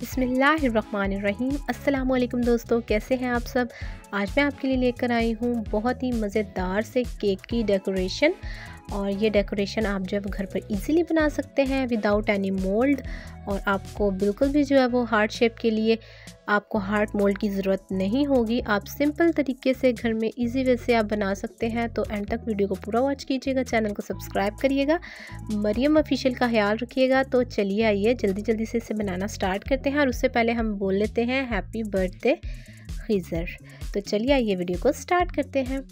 बिस्मिल्लाहिर्रहमानिर्रहीम। अस्सलाम वालेकुम दोस्तों, कैसे हैं आप सब। आज मैं आपके लिए लेकर आई हूँ बहुत ही मज़ेदार से केक की डेकोरेशन। और ये डेकोरेशन आप जो है घर पर इजीली बना सकते हैं विदाउट एनी मोल्ड। और आपको बिल्कुल भी जो है वो हार्ट शेप के लिए आपको हार्ट मोल्ड की ज़रूरत नहीं होगी। आप सिंपल तरीके से घर में इजी वे से आप बना सकते हैं। तो एंड तक वीडियो को पूरा वॉच कीजिएगा, चैनल को सब्सक्राइब करिएगा, मरियम ऑफिशियल का ख्याल रखिएगा। तो चलिए आइए जल्दी जल्दी से इसे बनाना स्टार्ट करते हैं। और उससे पहले हम बोल लेते हैं हैप्पी बर्थडे खीज़र। तो चलिए आइए वीडियो को स्टार्ट करते हैं।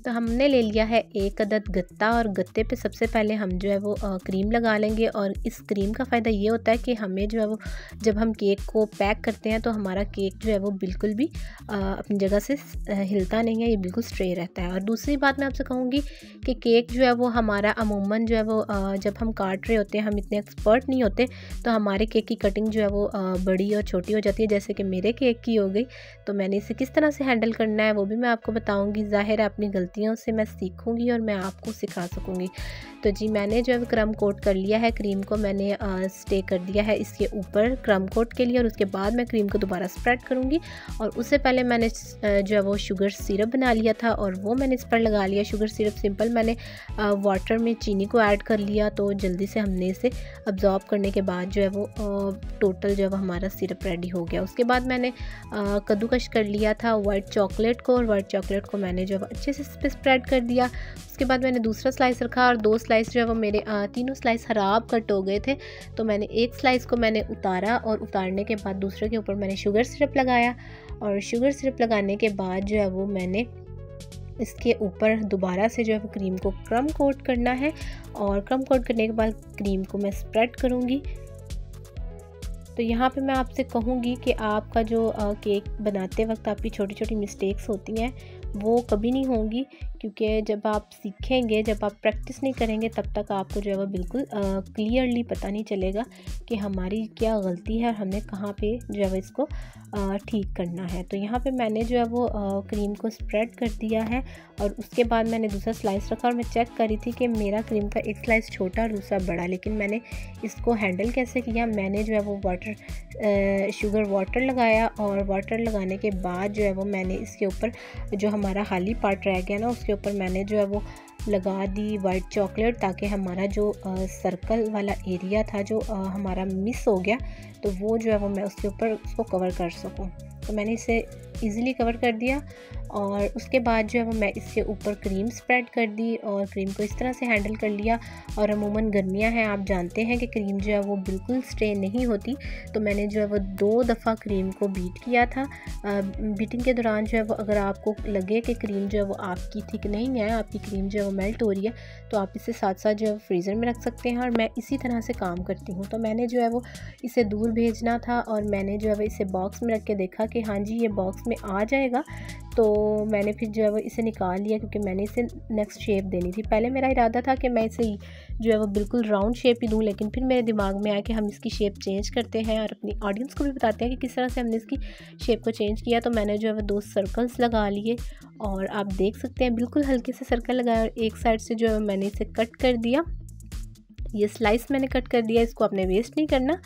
तो हमने ले लिया है एक अदद गत्ता, और गत्ते पे सबसे पहले हम जो है वो क्रीम लगा लेंगे। और इस क्रीम का फ़ायदा ये होता है कि हमें जो है वो जब हम केक को पैक करते हैं तो हमारा केक जो है वो बिल्कुल भी अपनी जगह से हिलता नहीं है, ये बिल्कुल स्ट्रे रहता है। और दूसरी बात मैं आपसे कहूँगी कि केक जो है वो हमारा अमूमन जो है वो जब हम काट रहे होते हैं, हम इतने एक्सपर्ट नहीं होते, तो हमारे केक की कटिंग जो है वो बड़ी और छोटी हो जाती है, जैसे कि मेरे केक की हो गई। तो मैंने इसे किस तरह से हैंडल करना है वो भी मैं आपको बताऊँगी। ज़ाहिर है अपनी गलतियों से मैं सीखूंगी और मैं आपको सिखा सकूंगी। तो जी मैंने जो है क्रम कोट कर लिया है, क्रीम को मैंने स्टे कर दिया है इसके ऊपर क्रम कोट के लिए। और उसके बाद मैं क्रीम को दोबारा स्प्रेड करूंगी। और उससे पहले मैंने जो है वो शुगर सिरप बना लिया था और वो मैंने इस पर लगा लिया। शुगर सिरप सिंपल मैंने वाटर में चीनी को ऐड कर लिया, तो जल्दी से हमने इसे अब्जॉर्ब करने के बाद जो है वो टोटल जो है हमारा सिरप रेडी हो गया। उसके बाद मैंने कद्दूकश कर लिया था वाइट चॉकलेट को, और वाइट चॉकलेट को मैंने जो है अच्छे से स्प्रेड कर दिया। उसके बाद मैंने दूसरा स्लाइस रखा, और दो स्लाइस जो है वो मेरे तीनों स्लाइस खराब कट हो गए थे। तो मैंने एक स्लाइस को मैंने उतारा, और उतारने के बाद दूसरे के ऊपर मैंने शुगर सिरप लगाया। और शुगर सिरप लगाने के बाद जो है वो मैंने इसके ऊपर दोबारा से जो है वो क्रीम को क्रम कोट करना है। और क्रम कोट करने के बाद क्रीम को मैं स्प्रेड करूँगी। तो यहाँ पे मैं आपसे कहूँगी कि आपका जो केक बनाते वक्त आपकी छोटी छोटी मिस्टेक्स होती हैं वो कभी नहीं होंगी, क्योंकि जब आप सीखेंगे, जब आप प्रैक्टिस नहीं करेंगे, तब तक आपको जो है वो बिल्कुल क्लियरली पता नहीं चलेगा कि हमारी क्या गलती है और हमने कहाँ पे जो है वो इसको ठीक करना है। तो यहाँ पे मैंने जो है वो क्रीम को स्प्रेड कर दिया है। और उसके बाद मैंने दूसरा स्लाइस रखा, और मैं चेक कर रही थी कि मेरा क्रीम का एक स्लाइस छोटा और दूसरा बड़ा, लेकिन मैंने इसको हैंडल कैसे किया, मैंने जो है वो शुगर वाटर लगाया। और वाटर लगाने के बाद जो है वो मैंने इसके ऊपर जो हमारा खाली पार्ट रह गया ना, उसके ऊपर मैंने जो है वो लगा दी वाइट चॉकलेट, ताकि हमारा जो सर्कल वाला एरिया था जो हमारा मिस हो गया, तो वो जो है वो मैं उसके ऊपर उसको कवर कर सकूं। तो मैंने इसे इजीली कवर कर दिया। और उसके बाद जो है वो मैं इसके ऊपर क्रीम स्प्रेड कर दी और क्रीम को इस तरह से हैंडल कर लिया। और अमूमन गर्मियां हैं, आप जानते हैं कि क्रीम जो है वो बिल्कुल स्टे नहीं होती, तो मैंने जो है वो 2 दफ़ा क्रीम को बीट किया था। बीटिंग के दौरान जो है वो अगर आपको लगे कि क्रीम जो है वो आपकी थिक नहीं है, आपकी क्रीम जो है वो मेल्ट हो रही है, तो आप इसे साथ साथ जो है फ्रीज़र में रख सकते हैं। और मैं इसी तरह से काम करती हूँ। तो मैंने जो है वो इसे दूर भेजना था, और मैंने जो है वो इसे बॉक्स में रख के देखा कि हाँ जी ये बॉक्स में आ जाएगा। तो मैंने फिर जो है वो इसे निकाल लिया, क्योंकि मैंने इसे नेक्स्ट शेप देनी थी। पहले मेरा इरादा था कि मैं इसे जो है वो बिल्कुल राउंड शेप ही दूँ, लेकिन फिर मेरे दिमाग में आया कि हम इसकी शेप चेंज करते हैं और अपनी ऑडियंस को भी बताते हैं कि किस तरह से हमने इसकी शेप को चेंज किया। तो मैंने जो है वो 2 सर्कल्स लगा लिए, और आप देख सकते हैं बिल्कुल हल्के से सर्कल लगाया, और एक साइड से जो है मैंने इसे कट कर दिया। ये स्लाइस मैंने कट कर दिया, इसको आपने वेस्ट नहीं करना,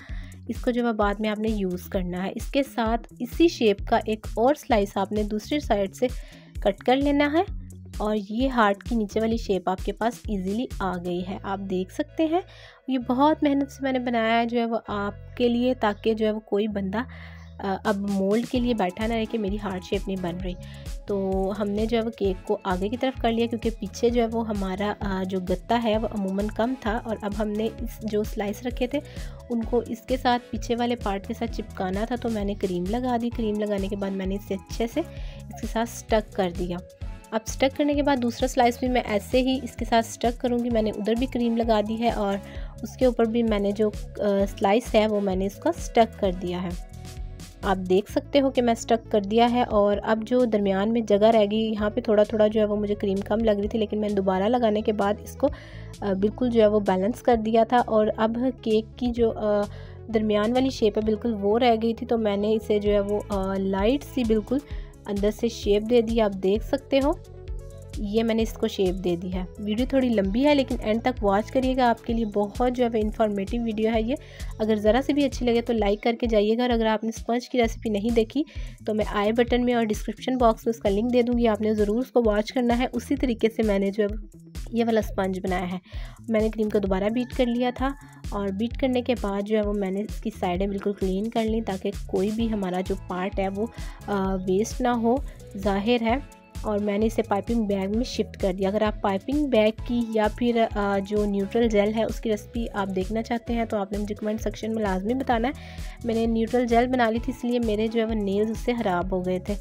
इसको जो है बाद में आपने यूज़ करना है। इसके साथ इसी शेप का एक और स्लाइस आपने दूसरी साइड से कट कर लेना है, और ये हार्ट की नीचे वाली शेप आपके पास इजीली आ गई है, आप देख सकते हैं। ये बहुत मेहनत से मैंने बनाया है जो है वो आपके लिए, ताकि जो है वो कोई बंदा अब मोल्ड के लिए बैठा ना रहे कि मेरी हार्ट शेप नहीं बन रही। तो हमने जो है वो केक को आगे की तरफ कर लिया, क्योंकि पीछे जो है वो हमारा जो गत्ता है वो अमूमन कम था। और अब हमने इस जो स्लाइस रखे थे उनको इसके साथ पीछे वाले पार्ट के साथ चिपकाना था। तो मैंने क्रीम लगा दी, क्रीम लगाने के बाद मैंने इसे अच्छे से इसके साथ स्टक कर दिया। अब स्टक करने के बाद दूसरा स्लाइस भी मैं ऐसे ही इसके साथ स्टक करूँगी। मैंने उधर भी क्रीम लगा दी है, और उसके ऊपर भी मैंने जो स्लाइस है वो मैंने इसका स्टक कर दिया है। आप देख सकते हो कि मैं स्टक कर दिया है। और अब जो दरमियान में जगह रह गई, यहाँ पे थोड़ा थोड़ा जो है वो मुझे क्रीम कम लग रही थी, लेकिन मैंने दोबारा लगाने के बाद इसको बिल्कुल जो है वो बैलेंस कर दिया था। और अब केक की जो दरमियान वाली शेप है बिल्कुल वो रह गई थी, तो मैंने इसे जो है वो लाइट सी बिल्कुल अंदर से शेप दे दी, आप देख सकते हो। ये मैंने इसको शेप दे दी है। वीडियो थोड़ी लंबी है लेकिन एंड तक वॉच करिएगा, आपके लिए बहुत जो है इन्फॉर्मेटिव वीडियो है ये। अगर ज़रा से भी अच्छी लगे तो लाइक करके जाइएगा, और अगर आपने स्पंज की रेसिपी नहीं देखी तो मैं आई बटन में और डिस्क्रिप्शन बॉक्स में उसका लिंक दे दूँगी, आपने ज़रूर उसको वॉच करना है। उसी तरीके से मैंने जो है ये वाला स्पंज बनाया है। मैंने क्रीम को दोबारा बीट कर लिया था, और बीट करने के बाद जो है वो मैंने इसकी साइडें बिल्कुल क्लीन कर ली, ताकि कोई भी हमारा जो पार्ट है वो वेस्ट ना हो, ज़ाहिर है। और मैंने इसे पाइपिंग बैग में शिफ्ट कर दिया। अगर आप पाइपिंग बैग की या फिर जो न्यूट्रल जेल है उसकी रेसिपी आप देखना चाहते हैं तो आपने मुझे कमेंट सेक्शन में लाजमी बताना है। मैंने न्यूट्रल जेल बना ली थी, इसलिए मेरे जो है वो नेल्स उससे ख़राब हो गए थे।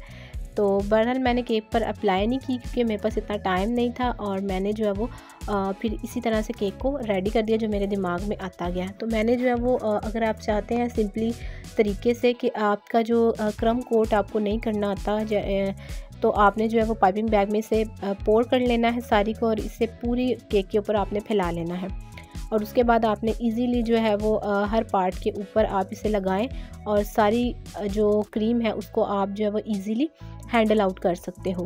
तो बहरहाल मैंने केक पर अप्लाई नहीं की क्योंकि मेरे पास इतना टाइम नहीं था, और मैंने जो है वो फिर इसी तरह से केक को रेडी कर दिया जो मेरे दिमाग में आता गया। तो मैंने जो है वो अगर आप चाहते हैं सिंपली तरीके से कि आपका जो क्रम कोट आपको नहीं करना आता, तो आपने जो है वो पाइपिंग बैग में से पोर कर लेना है सारी को, और इसे पूरी केक के ऊपर आपने फैला लेना है। और उसके बाद आपने इजीली जो है वो हर पार्ट के ऊपर आप इसे लगाएं, और सारी जो क्रीम है उसको आप जो है वो इजीली हैंडल आउट कर सकते हो,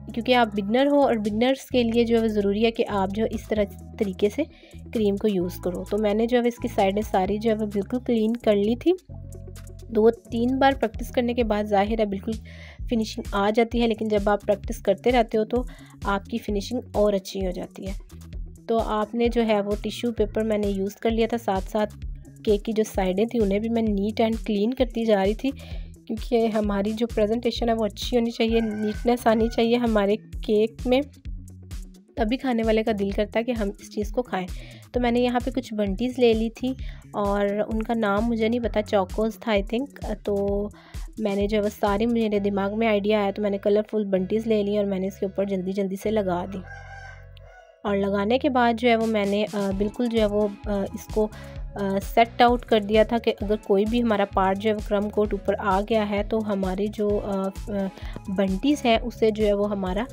क्योंकि आप बिगनर हो, और बिगनर्स के लिए जो है वो ज़रूरी है कि आप जो इस तरीके से क्रीम को यूज़ करो। तो मैंने जो है इसकी साइडें सारी जो है वो बिल्कुल क्लीन कर ली थी। 2-3 बार प्रैक्टिस करने के बाद ज़ाहिर है बिल्कुल फिनिशिंग आ जाती है, लेकिन जब आप प्रैक्टिस करते रहते हो तो आपकी फ़िनिशिंग और अच्छी हो जाती है। तो आपने जो है वो टिश्यू पेपर मैंने यूज़ कर लिया था, साथ साथ केक की जो साइडें थी उन्हें भी मैं नीट एंड क्लीन करती जा रही थी, क्योंकि हमारी जो प्रेजेंटेशन है वो अच्छी होनी चाहिए, नीटनेस आनी चाहिए हमारे केक में, तभी खाने वाले का दिल करता है कि हम इस चीज़ को खाएं। तो मैंने यहाँ पे कुछ बंटीज़ ले ली थी, और उनका नाम मुझे नहीं पता, चौकोज़ था आई थिंक। तो मैंने जो है वो सारी, मेरे दिमाग में आइडिया आया तो मैंने कलरफुल बंटीज़ ले ली और मैंने इसके ऊपर जल्दी जल्दी से लगा दी। और लगाने के बाद जो है वो मैंने बिल्कुल जो है वो इसको सेट आउट कर दिया था कि अगर कोई भी हमारा पार्ट जो है वो क्रम कोट ऊपर आ गया है तो हमारी जो बंटीज़ है उससे जो है वो हमारा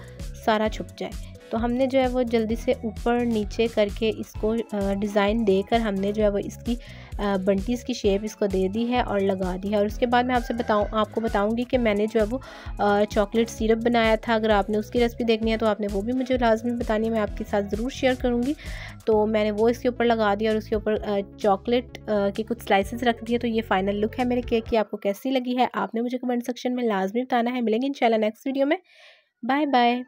सारा छुप जाए। तो हमने जो है वो जल्दी से ऊपर नीचे करके इसको डिज़ाइन देकर हमने जो है वो इसकी बंटीज़ की शेप इसको दे दी है और लगा दी है। और उसके बाद मैं आपको बताऊंगी कि मैंने जो है वो चॉकलेट सिरप बनाया था। अगर आपने उसकी रेसिपी देखनी है तो आपने वो भी मुझे लाजमी बतानी है, मैं आपके साथ ज़रूर शेयर करूँगी। तो मैंने वो इसके ऊपर लगा दिया और उसके ऊपर चॉकलेट की कुछ स्लाइसेस रख दिए। तो ये फाइनल लुक है मेरे केक की। आपको कैसी लगी है आपने मुझे कमेंट सेक्शन में लाजमी बताना है। मिलेंगे इंशाल्लाह नेक्स्ट वीडियो में। Bye bye.